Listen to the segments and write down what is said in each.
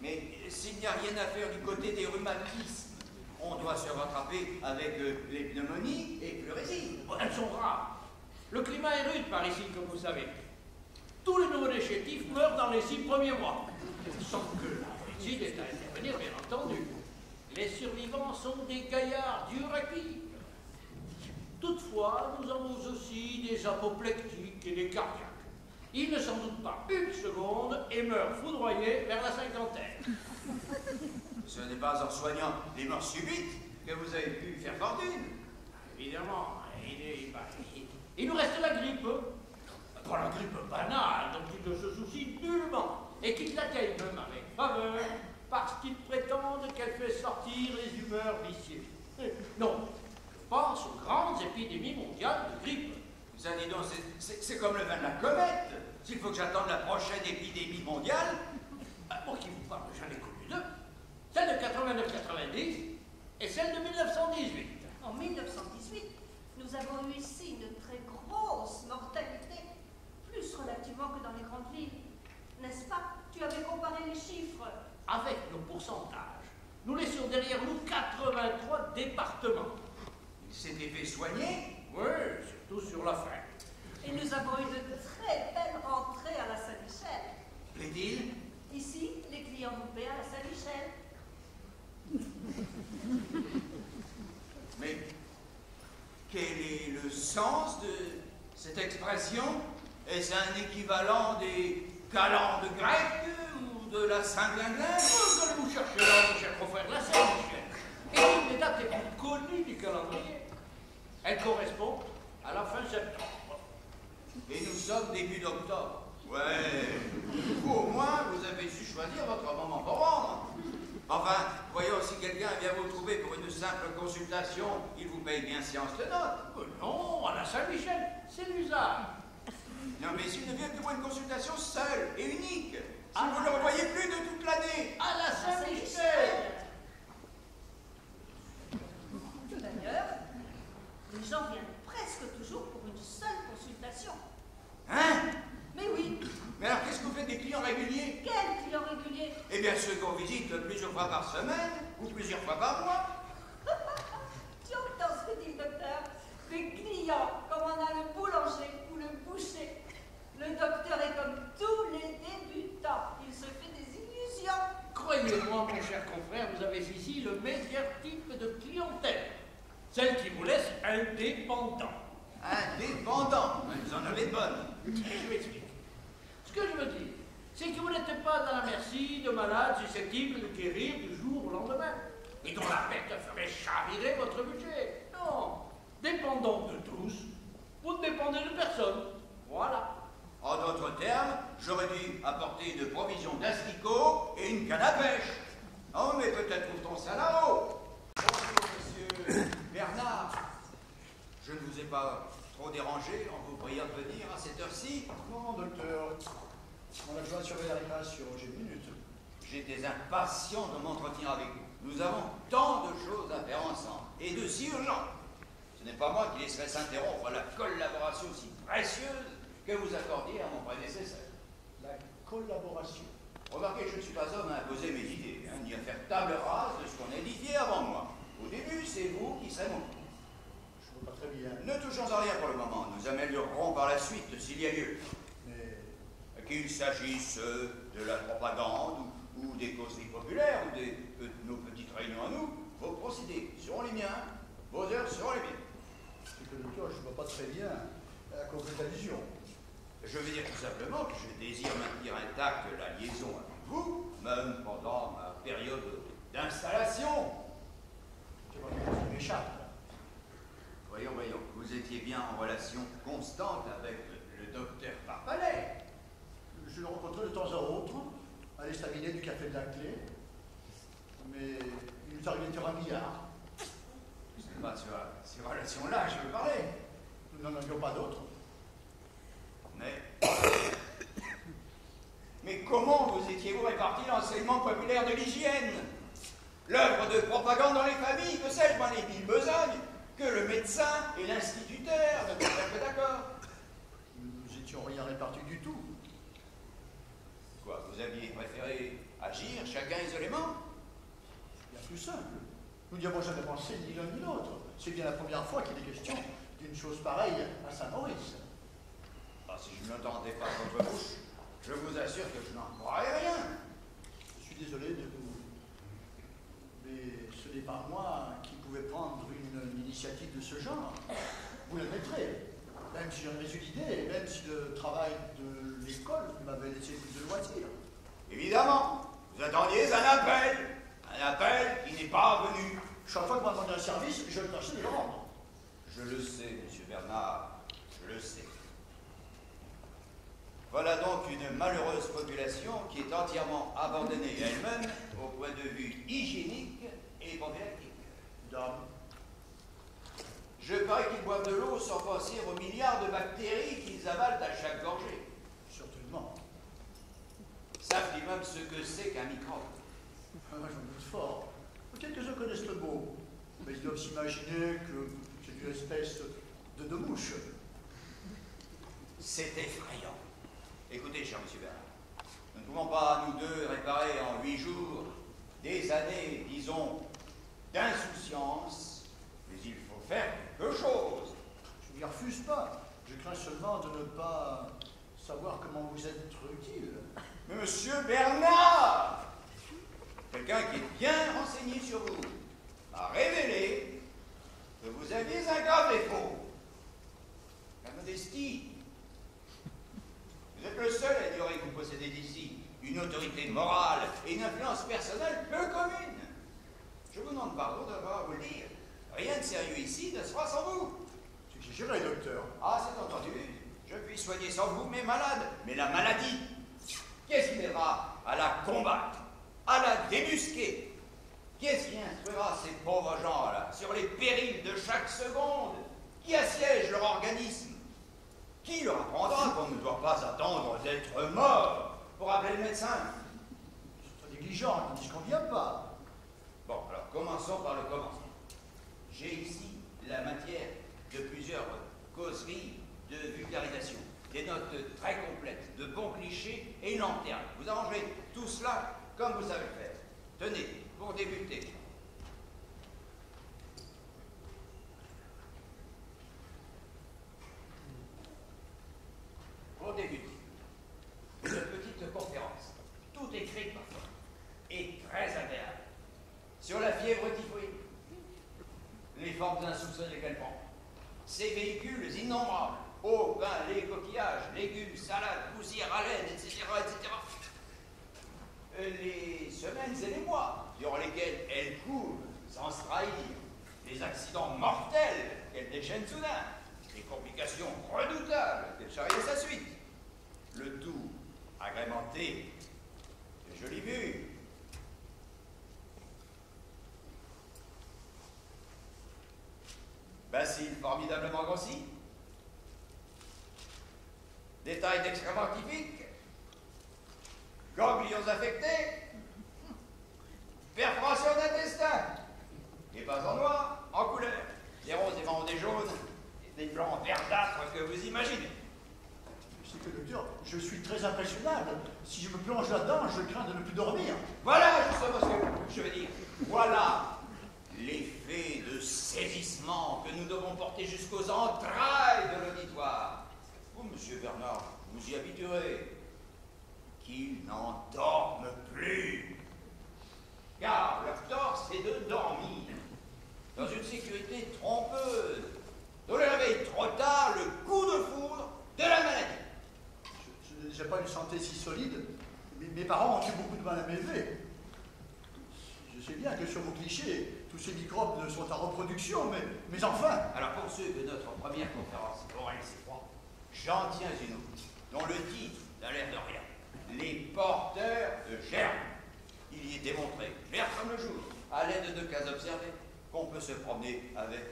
Mais s'il n'y a rien à faire du côté des rhumatismes, on doit se rattraper avec les pneumonies et pleurésie. Bon, elles sont rares. Le climat est rude par ici, comme vous savez. Tous les nouveaux chétifs meurent dans les 6 premiers mois. Sans que la médecine est à intervenir, bien entendu. Les survivants sont des gaillards durs à cuire. Toutefois, nous avons aussi des apoplectiques et des cardiaques. Ils ne s'en doutent pas une seconde et meurent foudroyés vers la cinquantaine. Ce n'est pas en soignant les morts subites que vous avez pu faire fortune. Évidemment, il nous reste la grippe. Pas la grippe banale, dont ils ne se soucient nullement, et qu'ils l'accueillent même avec faveur, parce qu'ils prétendent qu'elle fait sortir les humeurs vicieuses. Non, je pense aux grandes épidémies mondiales de grippe. Ça, dis donc, c'est comme le vin de la comète. S'il faut que j'attende la prochaine épidémie mondiale. Pour qui vous parle, j'en ai connu deux. Celle de 89-90 et celle de 1918. En 1918, nous avons eu ici une très grosse mortalité, plus relativement que dans les grandes villes. N'est-ce pas? Tu avais comparé les chiffres. Avec nos pourcentages, nous laissions derrière nous 83 départements. Il s'était fait soigner? Oui, surtout sur la fin. Et nous avons eu de très belles rentrées à la Saint-Michel. Plaît-il? Ici, les clients nous paient à la Saint-Michel. Mais quel est le sens de cette expression? Est-ce un équivalent des calendes grecques ou de la Saint-Glinglin? Quand vous cherchez là, mon cher confrère, la Saint-Michel est une des dates les plus connues du calendrier. Elle correspond à la fin septembre. Et nous sommes début d'octobre. Ouais. Vous, au moins, vous avez su choisir votre moment pour vendre. Enfin, voyons, si quelqu'un vient vous trouver pour une simple consultation, il vous paye bien séance de notes. Non, à la Saint-Michel, c'est l'usage. Non, mais s'il ne vient que pour une consultation seule et unique, si vous ne le revoyez plus de toute l'année. À la Saint-Michel. D'ailleurs, les gens viennent presque toujours pour une seule consultation. Hein? Mais oui. Mais alors, qu'est-ce que vous faites des clients réguliers? Quels clients réguliers? Eh bien, ceux qu'on visite plusieurs fois par semaine ou plusieurs fois par mois. Tu entends ce que dit le docteur? Des clients, comme on a le boulanger ou le boucher. Le docteur est comme tous les débutants. Il se fait des illusions. Croyez-moi, mon cher confrère, vous avez ici le meilleur type de clientèle. Celle qui vous laisse indépendant. Indépendant? Vous en avez de bonnes. Je m'explique. Ce que je veux dire, c'est que vous n'êtes pas à la merci de malades susceptibles de guérir du jour au lendemain et dont la perte ferait chavirer votre budget. Non, dépendant de tous, vous ne dépendez de personne. Voilà. En d'autres termes, j'aurais dû apporter une provision d'asticots et une canne à pêche. Oh, mais peut-être trouve-t-on ça là-haut. Bonjour, monsieur Bernard. Je ne vous ai pas trop dérangé en vous priant de venir à cette heure-ci? Non, docteur. Mon adjoint surveille la récréation, j'ai une minute. J'étais impatient de m'entretenir avec vous. Nous avons tant de choses à faire ensemble, et de si urgentes. Ce n'est pas moi qui laisserai s'interrompre la collaboration si précieuse que vous accordiez à mon prédécesseur. La collaboration. Remarquez, je ne suis pas homme à imposer mes idées, ni à faire table rase de ce qu'on a édifié avant moi. Au début, c'est vous qui serez mon guide. Je ne vois pas très bien. Ne touchons à rien pour le moment. Nous améliorerons par la suite s'il y a lieu. Mais Qu'il s'agisse de la propagande ou des causeries populaires ou de nos petites réunions à nous, vos procédés seront les miens, vos heures seront les miennes. c'est que docteur, je ne vois pas très bien à quoi vous faites allusion. Je veux dire tout simplement que je désire maintenir intacte la liaison avec vous, même pendant ma période d'installation. Je vois que ça m'échappe. Voyons, vous étiez bien en relation constante avec le docteur Parpalet. Je le rencontre de temps à autre, à l'estaminet du café de la Clé. Mais il nous arrive de faire un billard. Ce n'est pas sur ces relations-là que je veux parler. Nous n'en avions pas d'autres. Mais comment vous étiez-vous réparti l'enseignement populaire de l'hygiène? L'œuvre de propagande dans les familles, que sais-je, moi, les villes besognes, que le médecin et l'instituteur ne sont pas d'accord. Nous n'étions rien répartis du tout. Quoi, vous aviez préféré agir chacun tout simple. Nous n'y avons jamais pensé ni l'un ni l'autre. C'est bien la première fois qu'il est question d'une chose pareille à Saint-Maurice. Ah, si je n'entendais pas votre bouche, je vous assure que je n'en croirais rien. Je suis désolé de vous... Mais ce n'est pas moi qui pouvais prendre une initiative de ce genre. Vous l'admettrez. Même si j'en ai eu l'idée, même si le travail de l'école m'avait laissé plus de loisirs. Évidemment, vous attendiez un appel qui n'est pas venu. Chaque fois que vous demandez un service, je vais tâcher de le rendre. Je le sais, monsieur Bernard, je le sais. Voilà donc une malheureuse population qui est entièrement abandonnée à elle-même au point de vue hygiénique et prophylactique. Dame. Je parie qu'ils boivent de l'eau sans penser aux milliards de bactéries qu'ils avalent à chaque gorgée. Certainement. Savent-ils même ce que c'est qu'un microbe? J'en doute fort. Quelques-uns connaissent le mot, mais ils doivent s'imaginer que c'est une espèce de mouche. C'est effrayant. Écoutez, cher monsieur Bernard, nous ne pouvons pas, nous deux, réparer en 8 jours des années, disons, d'insouciance, mais il faut faire quelque chose. Je n'y refuse pas. Je crains seulement de ne pas savoir comment vous êtes utile. Mais monsieur Bernard, quelqu'un qui est bien renseigné sur vous, a révélé que vous aviez un grave défaut. La modestie. Vous êtes le seul à ignorer que vous possédez d'ici une autorité morale et une influence personnelle peu commune. Je vous demande pardon d'avoir à vous le dire. Rien de sérieux ici ne se fera sans vous. C'est exagéré, docteur. Ah, c'est entendu. Je puis soigner sans vous mes malades. Mais la maladie, qu'est-ce qui m'aidera à la combattre, à la débusquer? Qu'est-ce qui instruira ces pauvres gens-là sur les périls de chaque seconde? Qui assiège leur organisme? Qui leur apprendra qu'on ne doit pas attendre d'être mort pour appeler le médecin? C'est très négligent, il ne se convient pas. Bon, alors commençons par le commencement. J'ai ici la matière de plusieurs causeries de vulgarisation, des notes très complètes, de bons clichés et une lanterne. Vous arrangerez tout cela comme vous savez le faire. Tenez, pour débuter. Pour débuter, une petite conférence, toute écrite par toi, et très agréable, sur la fièvre typhoïde, les formes insoupçonnées qu'elle prend, ses véhicules innombrables, eau, pain, lait, coquillages, légumes, salades, poussières, haleines, etc., etc. Les semaines et les mois durant lesquels elle coule sans se trahir, les accidents mortels qu'elle déchaîne soudain, les complications redoutables qu'elle charrie à sa suite, le tout agrémenté de jolies vues. Bacilles formidablement grossis, détails d'excréments typiques, ganglions affectés, perforation d'intestin, et pas en noir, en couleur, des roses, des marrons, des jaunes, et des blancs verdâtres que vous imaginez. C'est que, docteur, je suis très impressionnable. Si je me plonge là-dedans, je crains de ne plus dormir. Voilà justement ce que je veux dire. Voilà l'effet de saisissement que nous devons porter jusqu'aux entrailles de l'auditoire. Vous, monsieur Bernard, vous y habituerez. Qu'ils n'en dorment plus. Car leur tort, c'est de dormir. Dans une sécurité trompeuse. De le réveiller trop tard, le coup de foudre de la maladie. Je n'ai déjà pas une santé si solide. Mes parents ont eu beaucoup de mal à m'élever. Je sais bien que sur vos clichés, tous ces microbes ne sont en reproduction, mais enfin... Alors pour ceux de notre première conférence aura laissé froid, j'en tiens une autre, dont le titre n'a l'air de rien. Les porteurs de germes. Il y est démontré, clair comme le jour, à l'aide de cas observés, qu'on peut se promener avec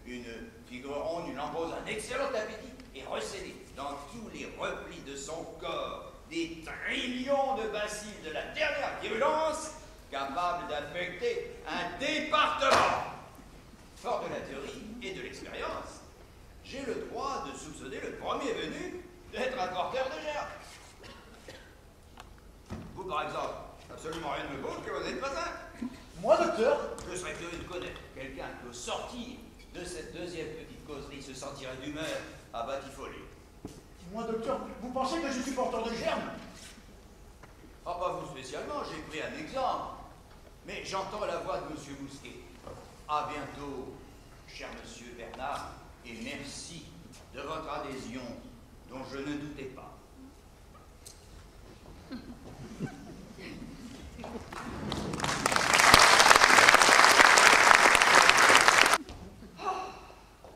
une figure ronde, une lambrose, un excellent appétit, et recéler dans tous les replis de son corps des trillions de bacilles de la dernière virulence, capables d'affecter un département. Fort de la théorie et de l'expérience, j'ai le droit de soupçonner le premier venu d'être un porteur de germes. Vous, par exemple, absolument rien de me prouve que vous n'êtes pas un. Moi, docteur? Je serais curieux de connaître quelqu'un qui, au sortir de cette deuxième petite causerie, se sentirait d'humeur à batifoler. Moi, docteur, vous pensez que je suis porteur de germes? Ah, pas vous spécialement, j'ai pris un exemple. Mais j'entends la voix de Monsieur Mousquet. À bientôt, cher Monsieur Bernard, et merci de votre adhésion dont je ne doutais pas.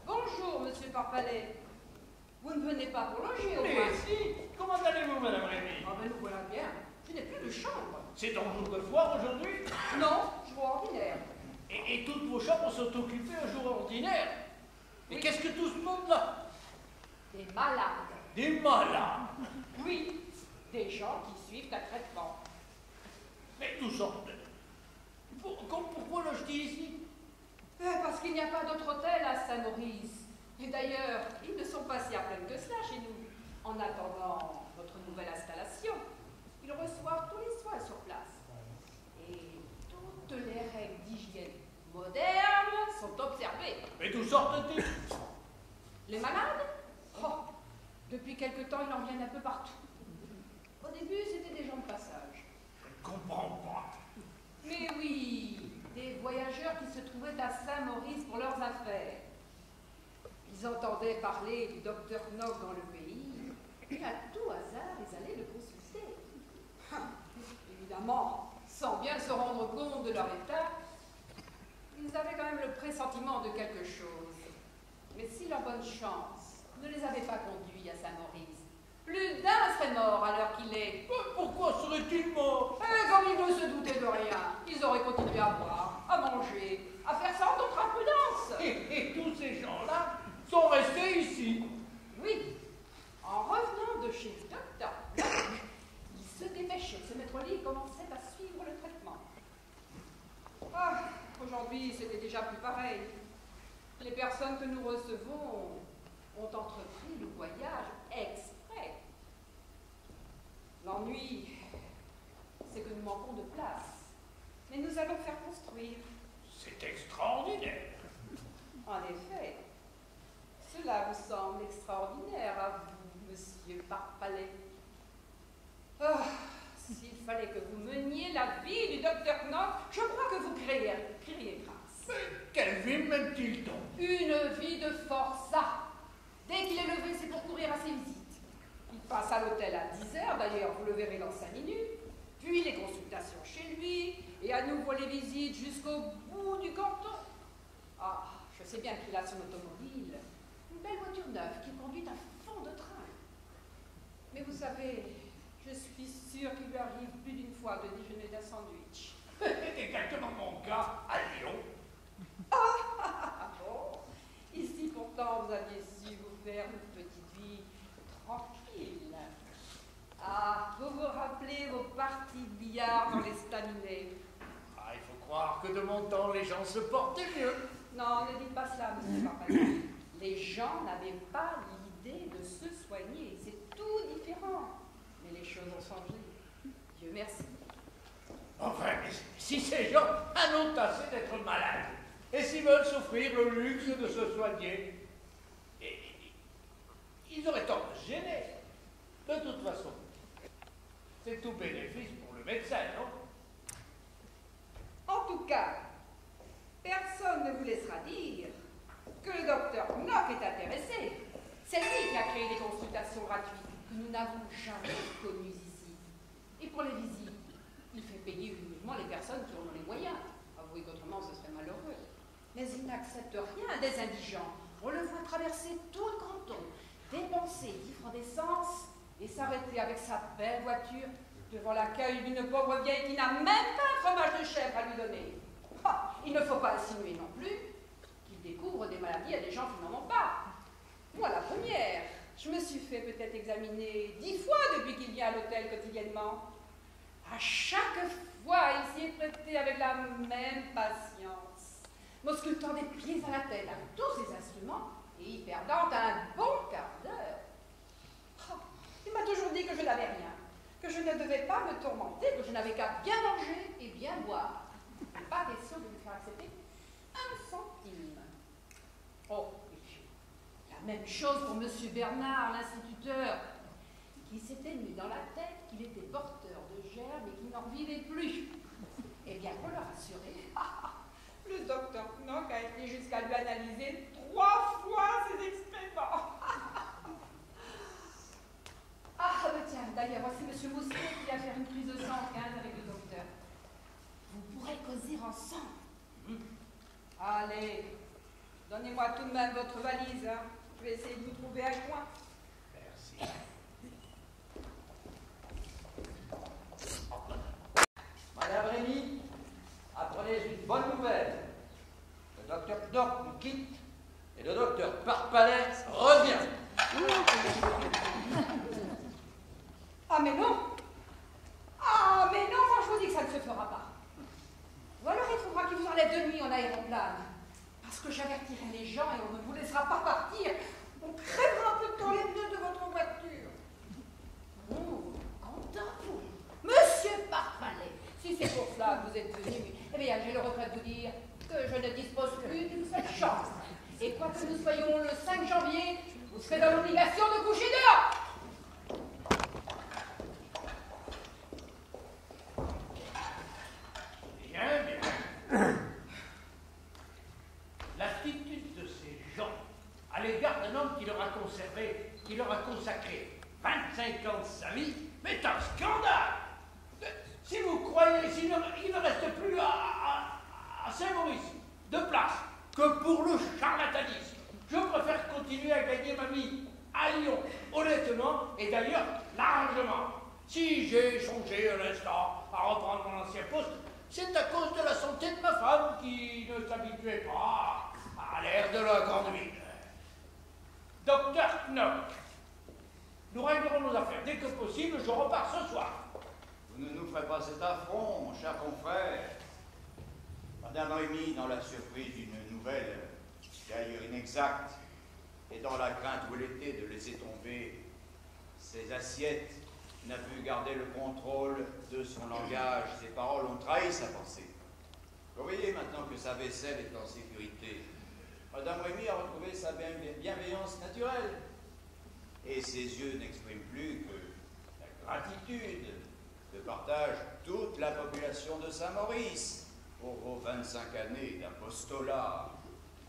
Bonjour, monsieur Parpalet. Vous ne venez pas pour loger, au moins. Mais si, comment allez-vous, Madame Rémy? Ah ben nous voilà bien. Je n'ai plus de chambre. C'est ton jour de foire aujourd'hui? Non, jour ordinaire. Et toutes vos chambres sont occupées un jour ordinaire? Mais Oui. qu'est-ce que tout ce monde-là? Des malades. Des malades. Oui, des gens qui suivent un traitement. Mais tout sorte. Pourquoi loge-t-il ici? Parce qu'il n'y a pas d'autre hôtel à Saint-Maurice. Et d'ailleurs, ils ne sont pas si à plaindre que cela chez nous. En attendant votre nouvelle installation, ils reçoivent tous les soins sur place. Et toutes les règles d'hygiène modernes sont observées. Mais d'où sortent-ils? Les malades? Oh, depuis quelque temps, ils en viennent un peu partout. Au début, c'était des gens de passage. Je ne comprends pas. Mais oui, des voyageurs qui se trouvaient à Saint-Maurice pour leurs affaires. Ils entendaient parler du docteur Knock dans le pays, et à tout hasard, ils allaient le consulter. Évidemment, sans bien se rendre compte de leur état, ils avaient quand même le pressentiment de quelque chose. Mais si leur bonne chance ne les avait pas conduits à Saint-Maurice, plus d'un serait mort à l'heure qu'il est. Pourquoi serait-il mort? Comme ils ne se doutaient de rien, ils auraient continué à boire, à manger, à faire sans autre imprudence. Et tous ces gens-là sont restés ici. Oui, en revenant de chez le docteur, ils se dépêchaient de se mettre au lit et commençaient à suivre le traitement. Ah, aujourd'hui, c'était déjà plus pareil. Les personnes que nous recevons ont entrepris le voyage exprès. L'ennui, c'est que nous manquons de place. Mais nous allons faire construire. C'est extraordinaire. En effet, cela vous semble extraordinaire à vous, monsieur Parpalet. Ah, s'il fallait que vous meniez la vie du docteur Knock, je crois que vous crieriez grâce. Mais quelle vie mène-t-il donc? Une vie de forçat. Dès qu'il est levé, c'est pour courir à ses visites. Il passe à l'hôtel à 10h, d'ailleurs, vous le verrez dans 5 minutes. Puis les consultations chez lui, et à nouveau les visites jusqu'au bout du canton. Ah, je sais bien qu'il a son automobile, une belle voiture neuve qui conduit à fond de train. Mais vous savez, je suis sûre qu'il lui arrive plus d'une fois de déjeuner d'un sandwich. C'est exactement mon cas à Lyon. Ah bon? Ici, pourtant, vous aviez su vous faire une petite vie tranquille. Ah, vous vous rappelez vos parties de billard dans l'estaminet? Ah, il faut croire que de mon temps, les gens se portaient mieux. Non, ne dites pas cela, monsieur Parpalet. Les gens n'avaient pas l'idée de se soigner. C'est tout différent. Mais les choses ont changé. Dieu merci. Enfin, si ces gens en ont assez d'être malades, et s'ils veulent s'offrir le luxe de se soigner, ils auraient tort de se gêner. De toute façon, c'est tout bénéfice pour le médecin, non? En tout cas, personne ne vous laissera dire que le docteur Knock est intéressé. C'est lui qui a créé les consultations gratuites que nous n'avons jamais connues ici. Et pour les visites, il fait payer uniquement les personnes qui en ont les moyens. Avouez qu'autrement ce serait malheureux. Mais il n'accepte rien des indigents. On le voit traverser tout le canton, dépenser 10 francs d'essence et s'arrêter avec sa belle voiture devant l'accueil d'une pauvre vieille qui n'a même pas un fromage de chèvre à lui donner. Ah, il ne faut pas insinuer non plus qu'il découvre des maladies à des gens qui n'en ont pas. Moi, la première, je me suis fait peut-être examiner 10 fois depuis qu'il vient à l'hôtel quotidiennement. À chaque fois, il s'y est prêté avec la même patience, m'auscultant des pieds à la tête avec tous ses instruments et y perdant un bon quart d'heure. Oh, il m'a toujours dit que je n'avais rien, que je ne devais pas me tourmenter, que je n'avais qu'à bien manger et bien boire. Pas question Oh, la même chose pour Monsieur Bernard, l'instituteur, qui s'était mis dans la tête qu'il était porteur de germes et qu'il n'en vivait plus. Eh bien, pour le rassurer, le docteur Knock a été jusqu'à lui analyser 3 fois ses excréments. Ah, bah tiens, d'ailleurs, voici Monsieur Mousquet qui vient faire une prise de sang en 15 avec le docteur. Vous pourrez causer ensemble. Allez, donnez-moi tout de même votre valise. Hein. Je vais essayer de vous trouver un coin. Merci. Madame Rémy, apprenez une bonne nouvelle. Le docteur Knock nous quitte et le docteur Parpalais revient. Ah mais non! Ah mais non, moi je vous dis que ça ne se fera pas. Ou alors il faudra qu'il vous enlève de nuit en aéroplane. Parce que j'avertirai les gens et on ne vous laissera pas partir. On crèvera peut-être dans les pneus de votre voiture. Oh, content pour vous. Monsieur Parpalais, si c'est pour cela que vous êtes venu, eh bien j'ai le regret de vous dire que je ne dispose plus d'une seule chance. Et quoi que nous soyons le 5 janvier, vous serez dans l'obligation de coucher dehors. Bien, bien. L'attitude de ces gens à l'égard d'un homme qui leur a conservé, qui leur a consacré 25 ans de sa vie, mais un scandale! Si vous croyez, il ne reste plus à Saint-Maurice de place que pour le charlatanisme, je préfère continuer à gagner ma vie à Lyon, honnêtement, et d'ailleurs largement. Si j'ai songé un instant à reprendre mon ancien poste, c'est à cause de la santé de ma femme qui ne s'habituait pas à l'air de la grande ville. Docteur Knock, nous réglerons nos affaires. Dès que possible, je repars ce soir. Vous ne nous ferez pas cet affront, mon cher confrère. Madame Rémy, dans la surprise d'une nouvelle, d'ailleurs inexacte, et dans la crainte où elle était de laisser tomber ses assiettes, n'a pu garder le contrôle de son langage. Ses paroles ont trahi sa pensée. Vous voyez maintenant que sa vaisselle est en sécurité. Madame Rémy a retrouvé sa bienveillance naturelle. Et ses yeux n'expriment plus que la gratitude que partage toute la population de Saint-Maurice pour vos 25 années d'apostolat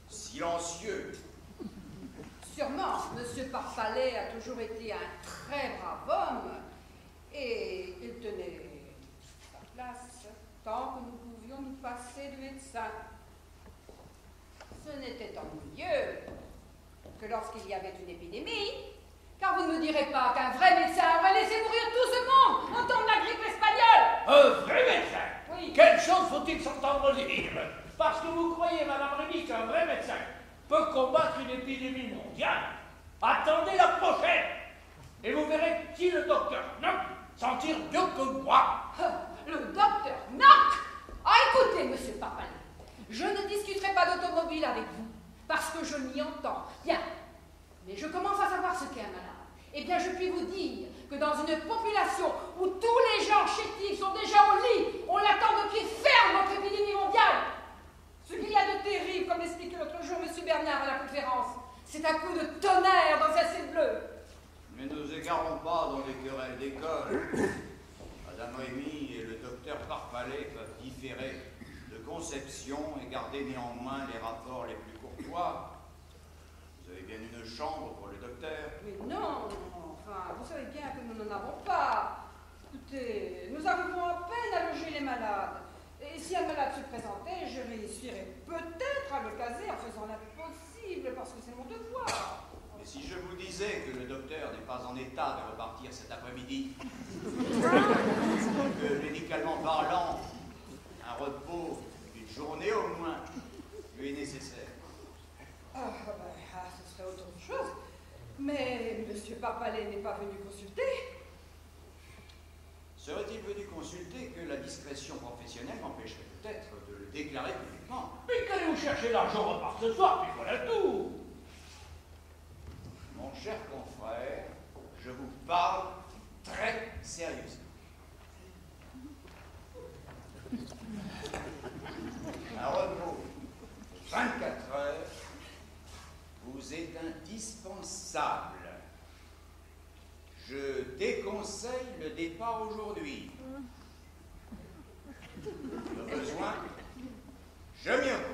silencieux. Sûrement, Monsieur Parpalais a toujours été un très brave homme et il tenait sa place tant que nous pouvions nous passer du médecin. Ce n'était ennuyeux que lorsqu'il y avait une épidémie, car vous ne me direz pas qu'un vrai médecin aurait laissé mourir tout ce monde au temps de la grippe espagnole. Un vrai médecin? Oui. Quelle chose faut-il s'entendre dire? Parce que vous croyez, Madame Rémy, qu'un vrai médecin peut combattre une épidémie mondiale? Attendez la prochaine et vous verrez si le docteur Knock s'en tire mieux que moi. Le docteur Knock. Ah, écoutez, Monsieur Parpalais, je ne discuterai pas d'automobile avec vous, parce que je n'y entends rien. Mais je commence à savoir ce qu'est un malade. Eh bien, je puis vous dire que dans une population où tous les gens chétifs sont déjà au lit, on l'attend de pied ferme notre épidémie mondiale. Ce qu'il y a de terrible, comme l'expliquait l'autre jour M. Bernard à la conférence, c'est un coup de tonnerre dans un ciel bleu. Mais ne nous égarons pas dans les querelles d'école. Madame Rémy et le docteur Parpalais peuvent différer de conception et garder néanmoins les rapports les plus courtois. Vous avez bien une chambre pour le docteur? Mais non, enfin, vous savez bien que nous n'en avons pas. Écoutez, nous arrivons à peine à loger les malades. Et si un malade se présentait, je réussirais peut-être à le caser en faisant l'impossible, parce que c'est mon devoir. Mais si je vous disais que le docteur n'est pas en état de repartir cet après-midi, que médicalement parlant, un repos d'une journée au moins lui est nécessaire. Ce serait autre chose. Mais M. Parpalais n'est pas venu consulter. Serait-il venu consulter que la discrétion professionnelle m'empêcherait peut-être de le déclarer publiquement? Mais qu'allez-vous chercher l'argent? On repart ce soir, puis voilà tout. Mon cher confrère, je vous parle très sérieusement. Un repos de 24 heures Sable. Je déconseille le départ aujourd'hui. Le besoin, je m'y oppose.